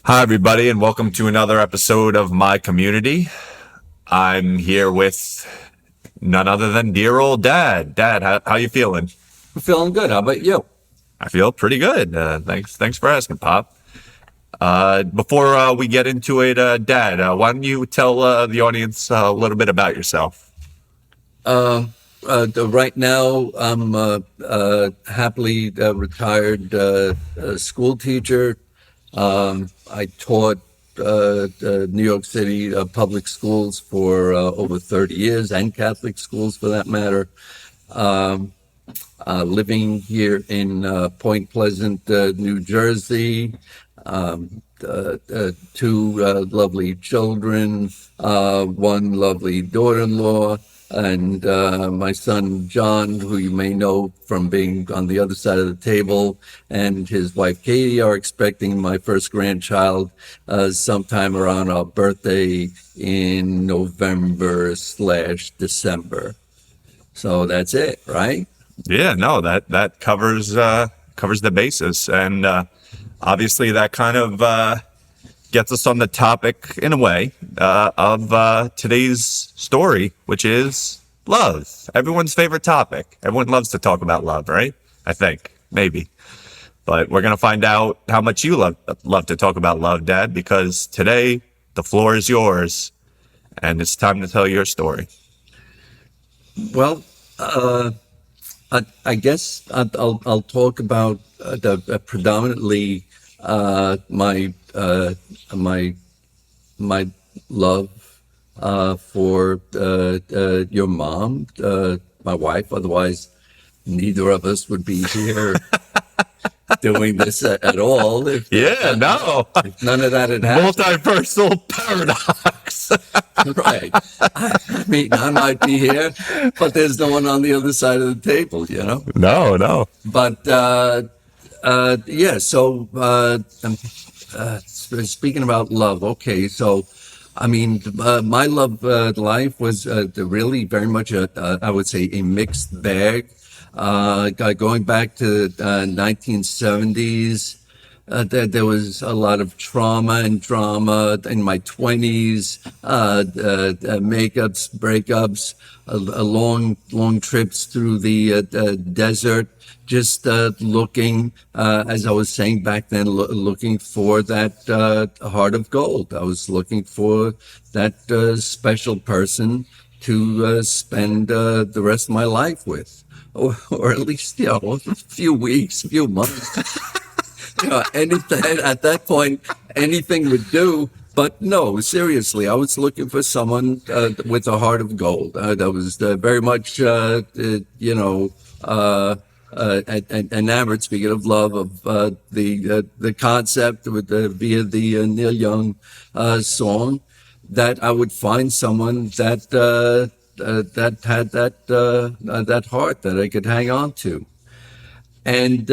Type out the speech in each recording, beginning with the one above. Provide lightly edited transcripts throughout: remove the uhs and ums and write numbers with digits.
Hi, everybody, and welcome to another episode of My Community. I'm here with none other than dear old Dad. Dad, how you feeling? I'm feeling good. How about you? I feel pretty good. Thanks for asking, Pop. Before we get into it, Dad, why don't you tell the audience a little bit about yourself? Right now, I'm happily retired school teacher. I taught New York City public schools for over 30 years, and Catholic schools for that matter. Living here in Point Pleasant, New Jersey. Two lovely children, one lovely daughter-in-law, and my son John, who you may know from being on the other side of the table, and his wife Katie are expecting my first grandchild sometime around our birthday in November/December. So that's it, right? Yeah, no, that covers the basis, and obviously that kind of gets us on the topic in a way of today's story, which is love. Everyone's favorite topic. Everyone loves to talk about love, right? I think maybe, but we're gonna find out how much you love to talk about love, Dad, because today the floor is yours, and it's time to tell your story. Well, I guess I'll talk about predominantly my love for your mom, my wife. Otherwise, neither of us would be here doing this at all. If none of that had happened. Multiversal paradox. Right. I mean, I might be here, but there's no one on the other side of the table, you know? No. But, yeah, so, speaking about love, okay, so, I mean, my love life was really very much, I would say, a mixed bag. Going back to 1970s, there was a lot of trauma and drama in my 20s, makeups, breakups, long trips through the desert, just looking, as I was saying back then, looking for that heart of gold. I was looking for that special person to spend the rest of my life with, or at least, a few weeks, a few months. Anything at that point, anything would do. But no, seriously, I was looking for someone with a heart of gold. That was very much, enamored. Speaking of love, of the concept with via the Neil Young song, that I would find someone that that had that heart that I could hang on to, and.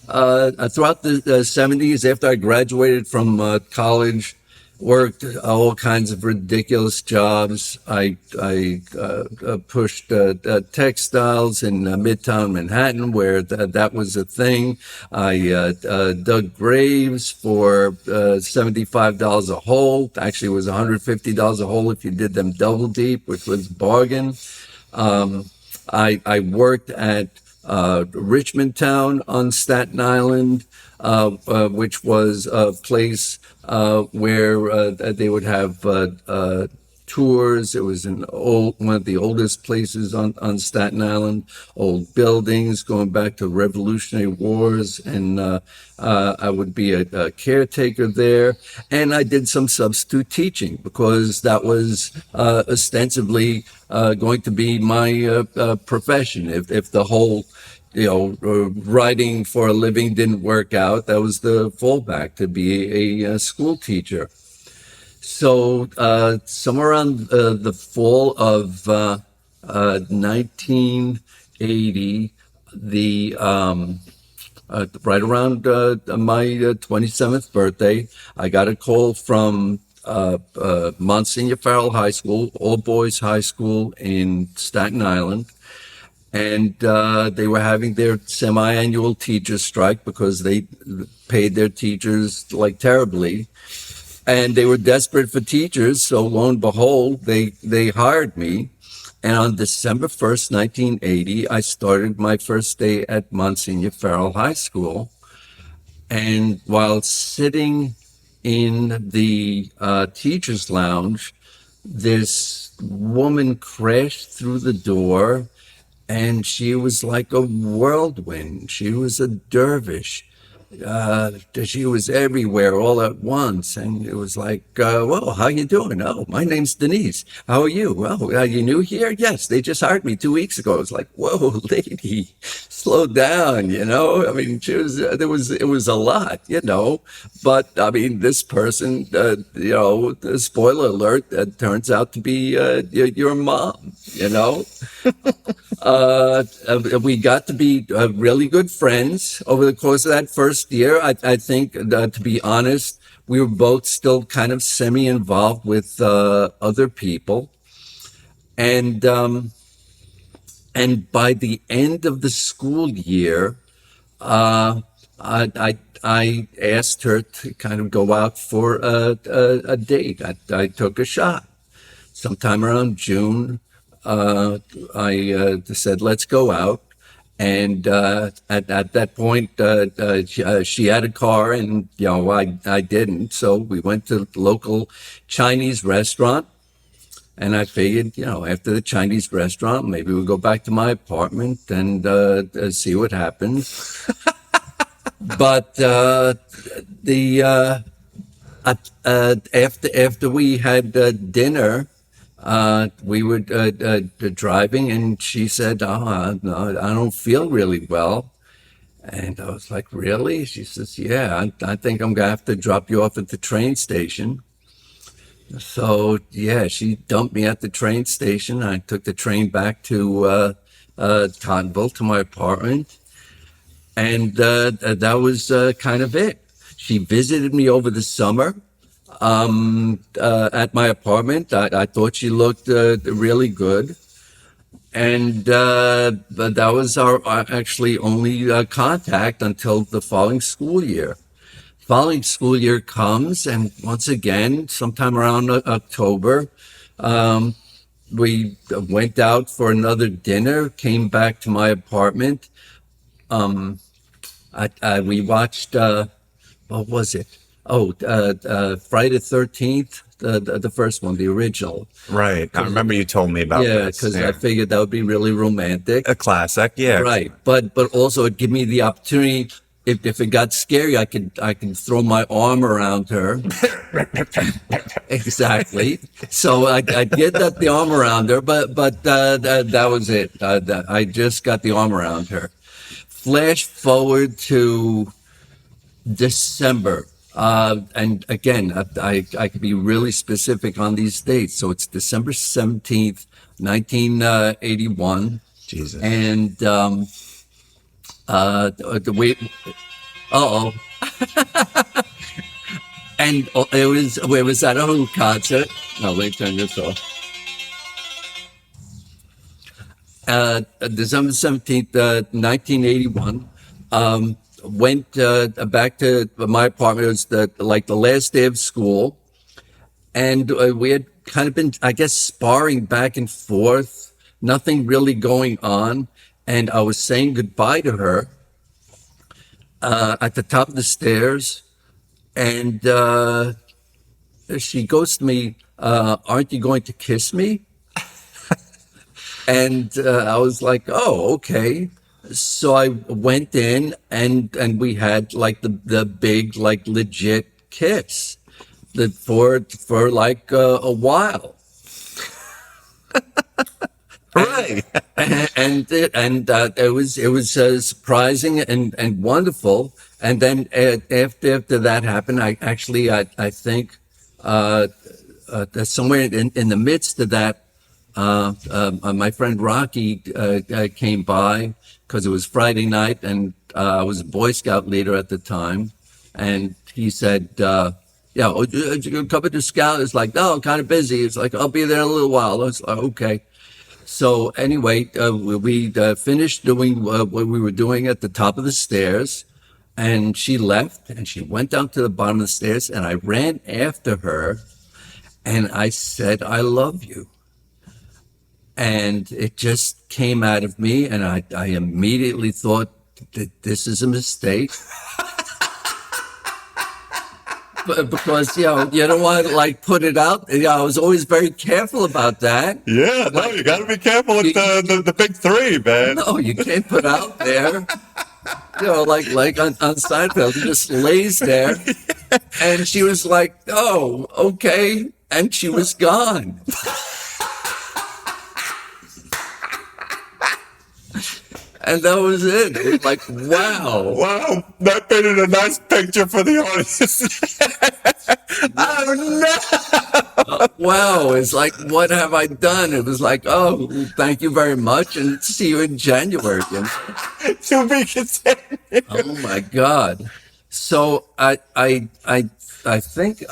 Throughout the 70s, after I graduated from college, worked all kinds of ridiculous jobs. I pushed textiles in Midtown Manhattan, where that was a thing. I dug graves for $75 a hole. Actually, it was $150 a hole if you did them double deep, which was a bargain. I worked at Richmond Town on Staten Island, which was a place where they would have tours. It was one of the oldest places on Staten Island, old buildings going back to Revolutionary Wars, and I would be a caretaker there. And I did some substitute teaching because that was ostensibly going to be my profession. If the whole writing for a living didn't work out, that was the fallback, to be a school teacher. So somewhere around the fall of 1980, right around my 27th birthday, I got a call from Monsignor Farrell High School, all boys high school in Staten Island. and they were having their semi-annual teacher strike because they paid their teachers like terribly, and they were desperate for teachers. So lo and behold, they hired me. And on December 1st, 1980, I started my first day at Monsignor Farrell High School. And while sitting in the teacher's lounge, this woman crashed through the door, and she was like a whirlwind. She was a dervish. She was everywhere all at once, and it was like, "Well, how you doing? Oh, my name's Denise. How are you? Well, are you new here? Yes, they just hired me 2 weeks ago." It was like, "Whoa, lady, slow down." I mean, it was a lot, But I mean, this person, the spoiler alert, turns out to be your mom. We got to be really good friends over the course of that first year. I think, to be honest, we were both still kind of semi-involved with other people, and by the end of the school year, I asked her to kind of go out for a date. I took a shot sometime around June. I said, let's go out. And at that point, she had a car, and I didn't. So we went to the local Chinese restaurant, and I figured, after the Chinese restaurant, maybe we'll go back to my apartment and see what happens. But after we had dinner, we were driving, and she said, "Oh, no, I don't feel really well." And I was like, "Really?" She says, "Yeah, I think I'm gonna have to drop you off at the train station." So yeah, she dumped me at the train station. I took the train back to Cottonville, to my apartment, and that was kind of it. She visited me over the summer at my apartment. I thought she looked really good. And but that was our actually only contact until the following school year. Following school year comes, and once again, sometime around October, we went out for another dinner, came back to my apartment. We watched, what was it? Oh, Friday the 13th, the first one, the original. Right. I remember you told me about Yeah, this. because I figured that would be really romantic. A classic, yeah. Right, but also it gave me the opportunity. If it got scary, I could throw my arm around her. Exactly. So I did the arm around her, but that was it. I just got the arm around her. Flash forward to December. And again, I could be really specific on these dates. So it's December 17th, 1981. Jesus. And the way, uh-oh. And it was at a concert. No, let me turn this off. December 17th, 1981. Went back to my apartment. It was the last day of school, and we had kind of been, I guess, sparring back and forth. Nothing really going on, and I was saying goodbye to her at the top of the stairs, and she goes to me, "Aren't you going to kiss me?" And I was like, "Oh, okay." So I went in, and we had like the big, like, legit kiss that for like a while. Right. And it was surprising and wonderful. And then after that happened, I think that somewhere in the midst of that, my friend Rocky came by, because it was Friday night, and I was a Boy Scout leader at the time, and he said, "Yeah, you come to Scout?" It's like, "No, I'm kind of busy." It's like, "I'll be there in a little while." I was like, "Okay." So anyway, we finished doing what we were doing at the top of the stairs, and she left, and she went down to the bottom of the stairs, and I ran after her, and I said, "I love you." And it just came out of me, and I immediately thought that this is a mistake. Because you don't want to like put it out. I was always very careful about that. Yeah, no, you got to be careful with the big three, man. No, you can't put out there. Like on Seinfeld, he just lays there, and she was like, "Oh, okay," and she was gone. And that was it. It was like, wow. Wow, that painted a nice picture for the audience. Oh no! Wow. It's like, what have I done? It was like, oh, thank you very much, and see you in January. To be continued. Oh my God. So I think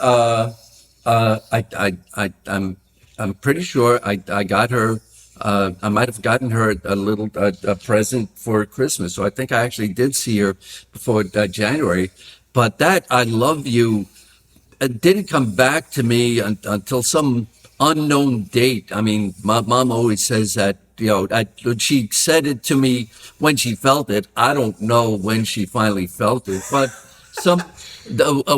I'm pretty sure I got her. I might have gotten her a little a present for Christmas. So I think I actually did see her before January. But that "I love you" didn't come back to me until some unknown date. I mean, my mom always says that, she said it to me when she felt it. I don't know when she finally felt it, but some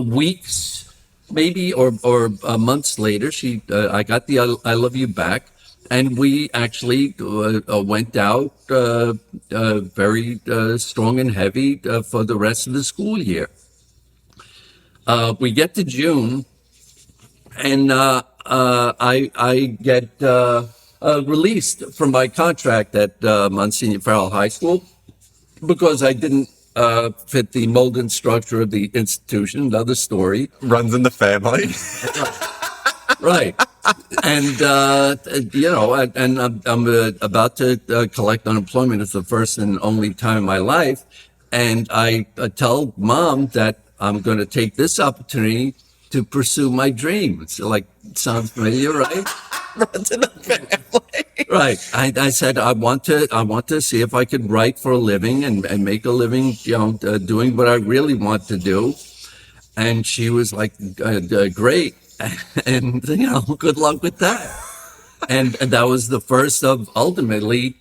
weeks maybe or months later, I got the "I love you" back. And we actually went out very strong and heavy for the rest of the school year. We get to June, and I get released from my contract at Monsignor Farrell High School because I didn't fit the mold and structure of the institution. Another story. Runs in the family. Right. And, and I'm about to collect unemployment. It's the first and only time in my life. And I tell Mom that I'm going to take this opportunity to pursue my dreams. Like, sounds familiar, right? Runs in the family. Right. I said, I want to see if I could write for a living and make a living, doing what I really want to do. And she was like, great. And, good luck with that. And that was the first of ultimately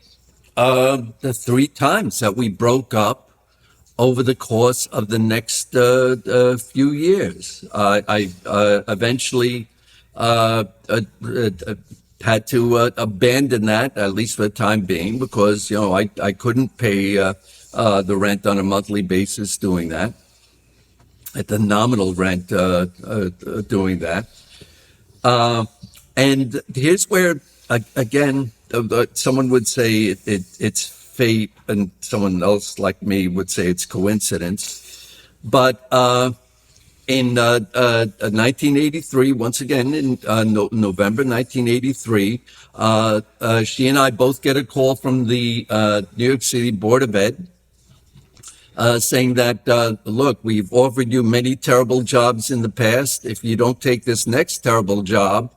the 3 times that we broke up over the course of the next few years. I eventually had to abandon that, at least for the time being, because, I couldn't pay the rent on a monthly basis doing that. At the nominal rent doing that. And here's where, again, someone would say it's fate, and someone else like me would say it's coincidence. But in 1983, once again, in November 1983, she and I both get a call from the New York City Board of Ed, saying that, look, we've offered you many terrible jobs in the past. If you don't take this next terrible job,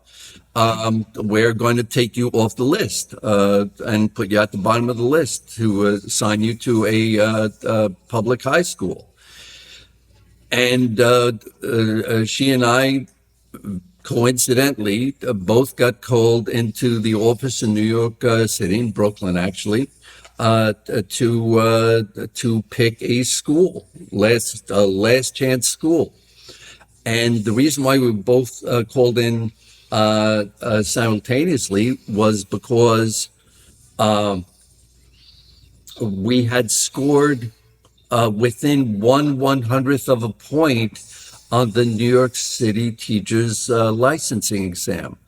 we're going to take you off the list and put you at the bottom of the list to assign you to a public high school. And she and I, coincidentally, both got called into the office in New York City, in Brooklyn, actually, to pick a school, last chance school. And the reason why we were both called in simultaneously was because we had scored within 1/100th of a point on the New York City teachers licensing exam.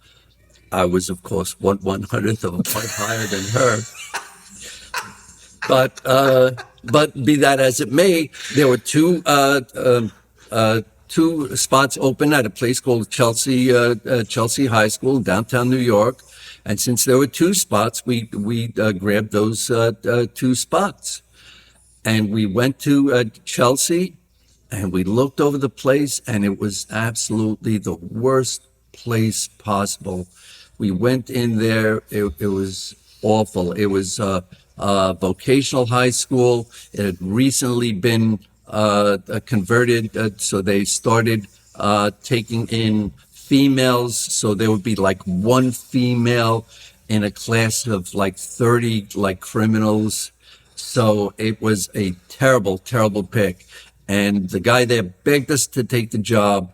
I was, of course, 1/100th of a point higher than her. But be that as it may, there were two spots open at a place called Chelsea High School in downtown New York. And since there were 2 spots, we grabbed those 2 spots. And we went to Chelsea, and we looked over the place, and it was absolutely the worst place possible. We went in there. It was awful. It was vocational high school. It had recently been converted, so they started taking in females. So there would be like one female in a class of like 30 like criminals. So it was a terrible, terrible pick. And the guy there begged us to take the job.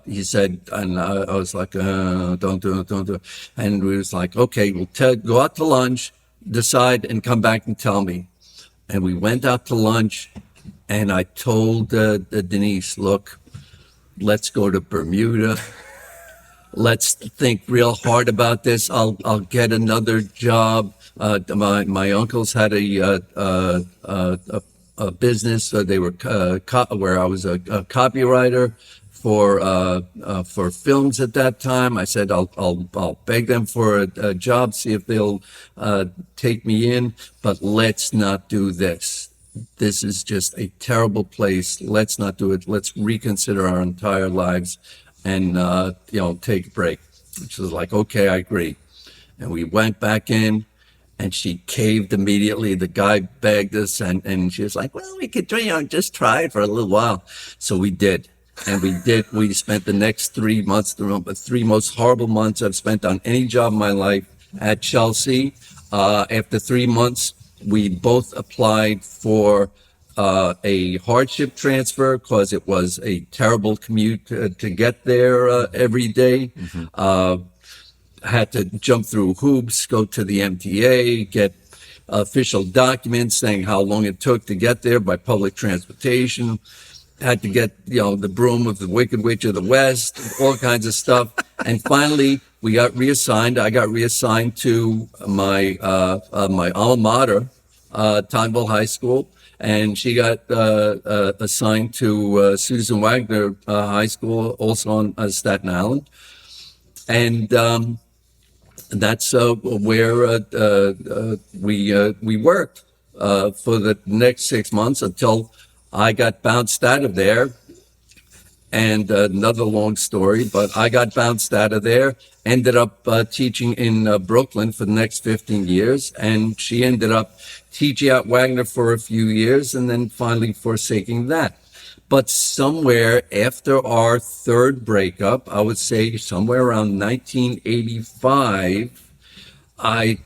He said, and I was like, don't do it, don't do it. And we was like, okay, we'll go out to lunch, decide, and come back and tell me. And we went out to lunch, and I told Denise, look, let's go to Bermuda. Let's think real hard about this. I'll get another job. My uncles had a business. They were where I was a copywriter for films at that time. I said I'll beg them for a job, see if they'll take me in, but let's not do this. This is just a terrible place. Let's not do it. Let's reconsider our entire lives and take a break. Which was like, okay, I agree. And we went back in, and she caved immediately. The guy begged us, and she was like, well, we could just try it for a little while. So we did. And we did. We spent the next 3 months, the 3 most horrible months I've spent on any job in my life at Chelsea. After 3 months, we both applied for a hardship transfer because it was a terrible commute to get there every day. Had to jump through hoops, go to the MTA, get official documents saying how long it took to get there by public transportation. Had to get, the broom of the Wicked Witch of the West, all kinds of stuff. And finally, we got reassigned. I got reassigned to my alma mater, Townville High School, and she got assigned to Susan Wagner High School, also on Staten Island. And that's where we worked for the next 6 months until I got bounced out of there. And another long story, but I got bounced out of there, ended up teaching in Brooklyn for the next 15 years. And she ended up teaching at Wagner for a few years and then finally forsaking that. But somewhere after our third breakup, I would say somewhere around 1985, I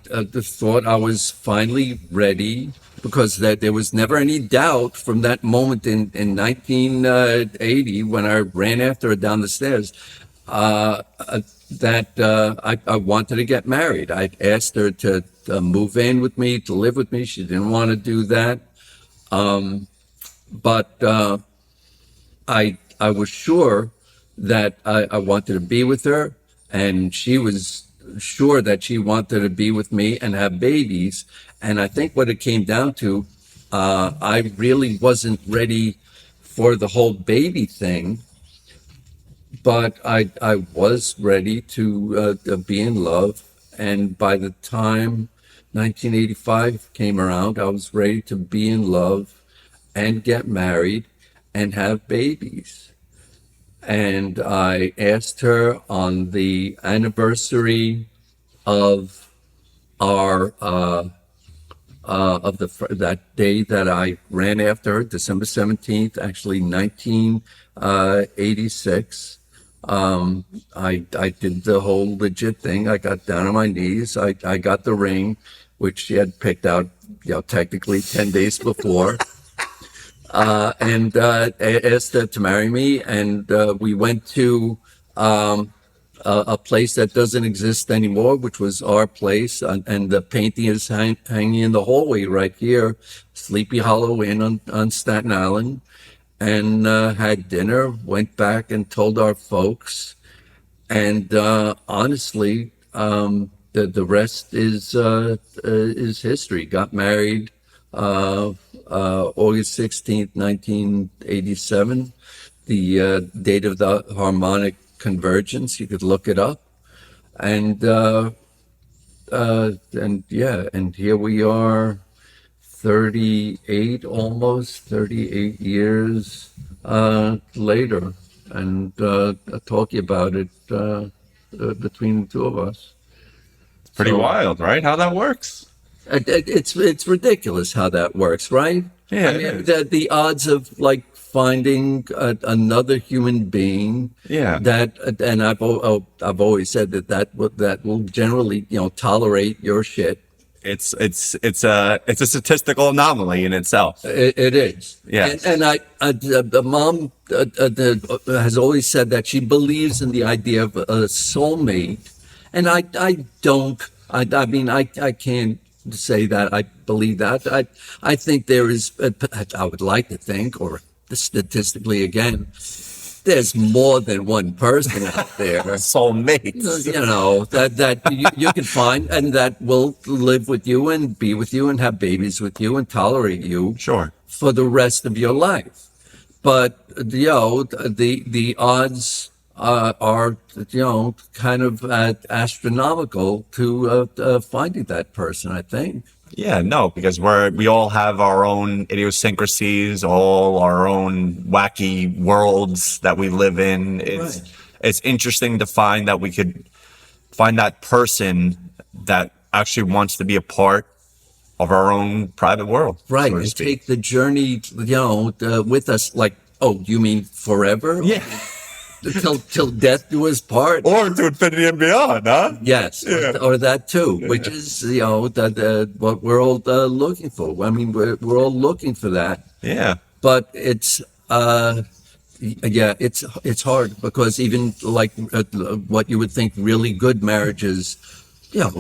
thought I was finally ready, because there was never any doubt from that moment in 1980 when I ran after her down the stairs that I wanted to get married. I asked her to move in with me, to live with me. She didn't want to do that. But I was sure that I wanted to be with her, and she was sure that she wanted to be with me and have babies. And I think what it came down to, I really wasn't ready for the whole baby thing, but I was ready to be in love. And by the time 1985 came around, I was ready to be in love and get married and have babies. And I asked her on the anniversary of our that day that I ran after her, December 17th, actually 1986. I did the whole legit thing. I got down on my knees. I got the ring, which she had picked out, technically 10 days before. And asked her to marry me, and we went to a place that doesn't exist anymore, which was our place, and the painting is hanging in the hallway right here, Sleepy Hollow Inn on Staten Island, and had dinner, went back and told our folks, and honestly, the rest is history. Got married August 16th, 1987, the date of the harmonic convergence. You could look it up. And here we are, 38 years later, and talking about it between the two of us. Pretty So, wild, right? How that works. it's ridiculous how that works, right? Yeah, I it mean, is. the odds of like finding another human being Yeah. that, and I've always said that will generally, tolerate your shit. It's a statistical anomaly in itself. It is. Yes. And the mom has always said that she believes in the idea of a soulmate. And I don't, I mean, I can't say that I believe that. I think there is, I would like to think, or statistically again, there's more than one person out there. Soulmates. That you can find and that will live with you and be with you and have babies with you and tolerate you Sure. for the rest of your life. But the odds are kind of astronomical to finding that person, I think. Yeah, no, because we all have our own idiosyncrasies, all our own wacky worlds that we live in. Right. It's interesting to find that we could find that person that actually wants to be a part of our own private world. Right, so to and speak. take the journey, with us. Like, oh, you mean forever? Yeah. till death do us part. Or to infinity and beyond, huh? Yes, Yeah. or that too, which is what we're all looking for. I mean, we're all looking for that, Yeah. but it's it's hard because even like what you would think really good marriages,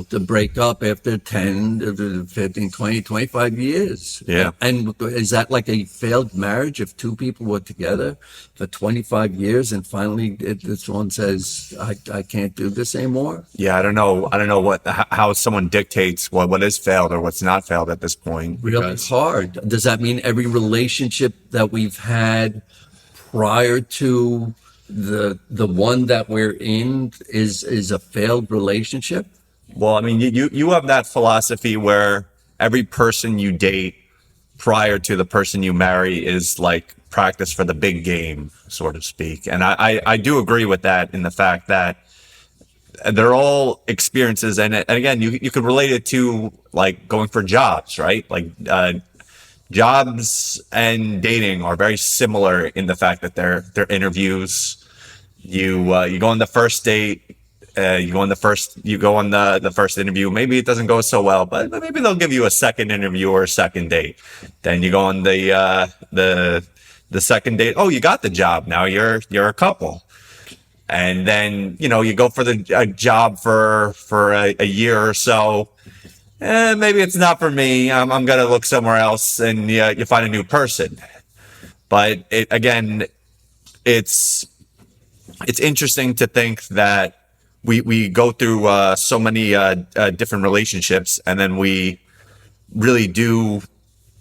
to break up after 10, 15, 20, 25 years. Yeah. And is that like a failed marriage if two people were together for 25 years and finally this one says, I can't do this anymore? Yeah, I don't know how someone dictates what is failed or what's not failed at this point. Really because- hard. Does that mean every relationship that we've had prior to the one that we're in is a failed relationship? Well, I mean, you have that philosophy where every person you date prior to the person you marry is like practice for the big game, so to speak. And I do agree with that in the fact that they're all experiences. And again, you could relate it to like going for jobs, right? Like jobs and dating are very similar in the fact that they're interviews. You go on the first date. You go on the first interview. Maybe it doesn't go so well, but maybe they'll give you a second interview or a second date. Then you go on the second date. Oh, you got the job. Now you're a couple. And then, you go for a job for a year or so. Maybe it's not for me. I'm going to look somewhere else, and you find a new person. But it's interesting to think that we go through so many different relationships, and then we really do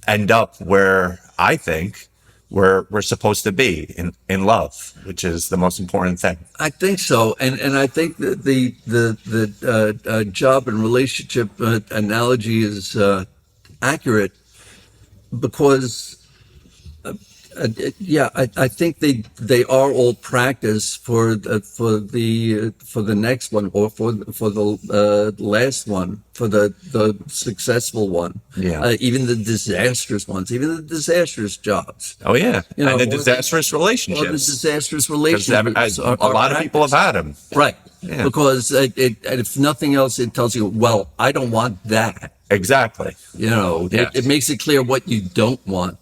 end up where I think we're supposed to be in love, which is the most important thing. I think so, and I think that the job and relationship analogy is accurate because. I think they are all practice for the next one or for the last one, for the successful one. Yeah. Even the disastrous ones, even the disastrous jobs. Oh yeah, and the or disastrous Or the relationships. disastrous Because relationships. a lot of people have had them. Right. Yeah. Because if nothing else, it tells you, well, I don't want that. Exactly. Yes. It makes it clear what you don't want.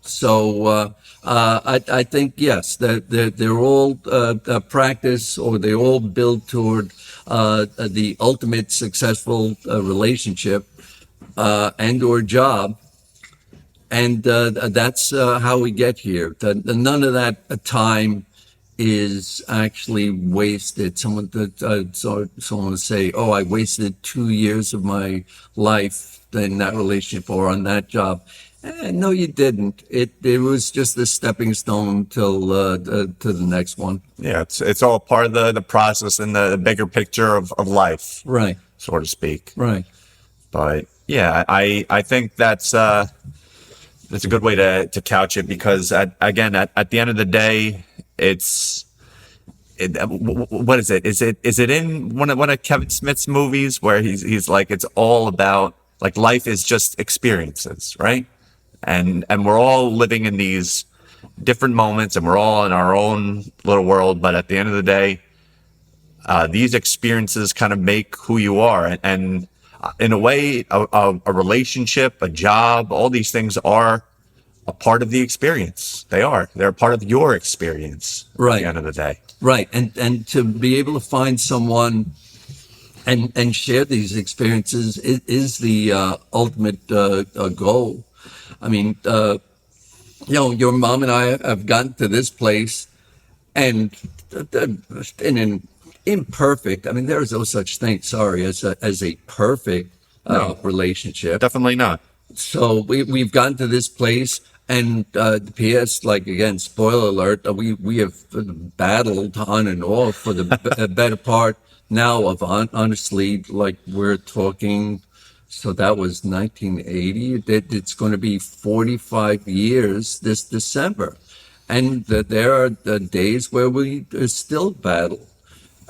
So I think yes, that they're all practice, or they all build toward the ultimate successful relationship and or job, and that's how we get here. None of that time is actually wasted. Someone would say, "Oh, I wasted 2 years of my life in that relationship or on that job." No, you didn't. It was just a stepping stone till to the next one. Yeah, it's all part of the process and the bigger picture of life, Right. so to speak. Right. But yeah, I think that's a good way to couch it, because at the end of the day, what is it? Is it in one of Kevin Smith's movies where he's like, it's all about like life is just experiences, right? And we're all living in these different moments, and we're all in our own little world. But at the end of the day, these experiences kind of make who you are. And in a way, a relationship, a job, all these things are a part of the experience. They're a part of your experience Right. at the end of the day. Right. And to be able to find someone and share these experiences is the ultimate goal. I mean, your mom and I have gotten to this place, and in an imperfect, I mean, there is no such thing, sorry, as a perfect No. relationship. Definitely not. So we've gotten to this place, and P.S. like again, spoiler alert, we have battled on and off for the better part now of honestly, like we're talking. So that was 1980. It's going to be 45 years this December, and there are days where we still battle.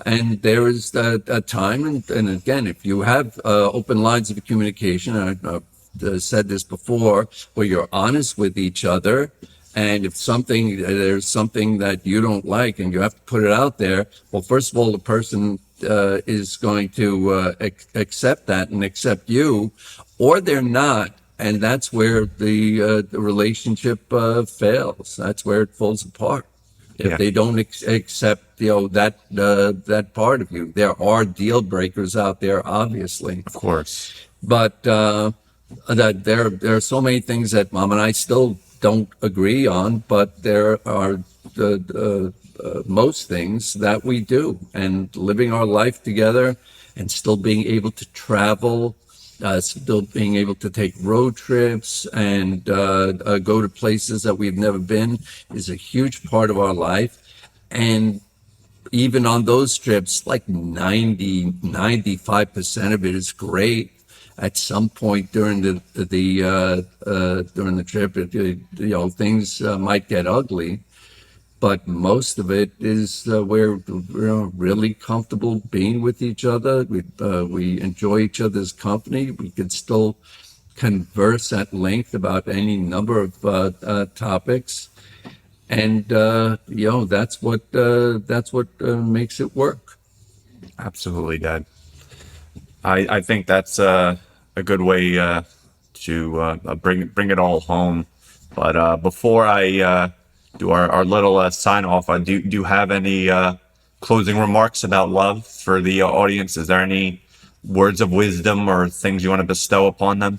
And there is a time, and again, if you have open lines of communication, I've said this before, where you're honest with each other, and if there's something that you don't like and you have to put it out there, well, first of all, the person is going to accept that and accept you, or they're not. And that's where the relationship fails. That's where it falls apart. If Yeah. they don't accept, that part of you. There are deal breakers out there, obviously, Of course. but that there are so many things that Mom and I still don't agree on, but there are most things that we do, and living our life together, and still being able to travel. Still being able to take road trips and go to places that we've never been is a huge part of our life. And even on those trips, like 95% of it is great. At some point during the trip, things might get ugly. But most of it is we're really comfortable being with each other. We enjoy each other's company. We can still converse at length about any number of topics, and that's what makes it work. Absolutely, Dad. I think that's a good way to bring it all home. But before I do our little sign off, do you have any closing remarks about love for the audience? Is there any words of wisdom or things you want to bestow upon them?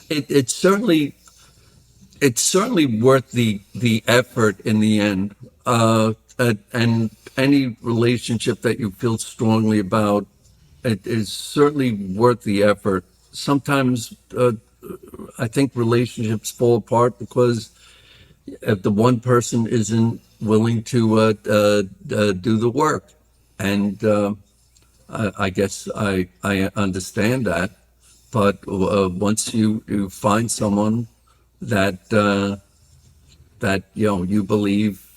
It's certainly worth the effort in the end. And any relationship that you feel strongly about, it is certainly worth the effort. Sometimes I think relationships fall apart because if the one person isn't willing to do the work, and I guess I understand that. But once you find someone that you believe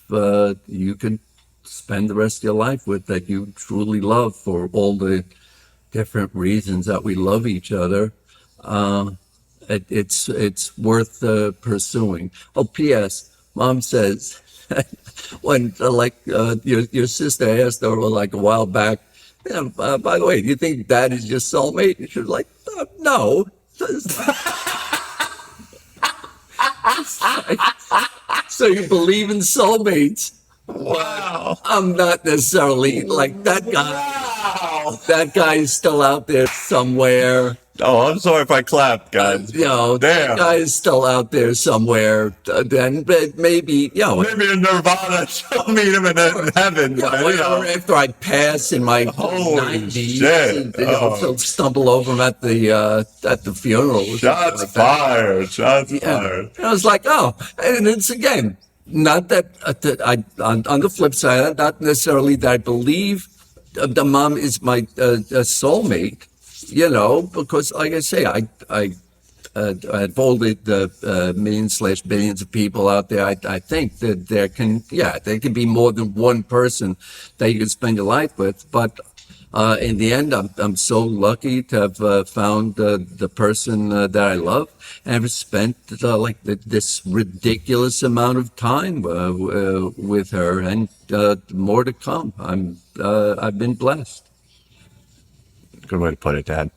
you can spend the rest of your life with, that you truly love for all the different reasons that we love each other, it's worth pursuing. Oh, P.S. Mom says when your sister asked her like a while back, by the way, do you think Dad is your soulmate? And she was like, no. So you believe in soulmates? Wow. I'm not necessarily like that guy. Wow. That guy is still out there somewhere. Oh, I'm sorry if I clapped, guys. That guy is still out there somewhere. Then maybe, Maybe in Nirvana, she'll meet him in heaven. or after I pass in my Holy 90s, shit. she'll stumble over him at the funeral. or something Shots like that. fired. Shots Yeah. fired. And I was like, and it's again, not that on the flip side, not necessarily that I believe the mom is my soulmate, because like I say, I of all the millions/billions of people out there, I think that there can be more than one person that you can spend your life with. But in the end, I'm so lucky to have found the person that I love, and have spent this ridiculous amount of time with her, and more to come. I've been blessed. Good way to put it, Dad.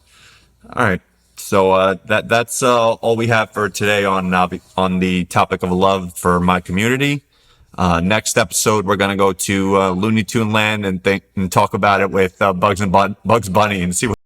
All right. So that's all we have for today on the topic of love for my community. Next episode, we're gonna go to Looney Tune Land and talk about it with Bugs Bunny and see what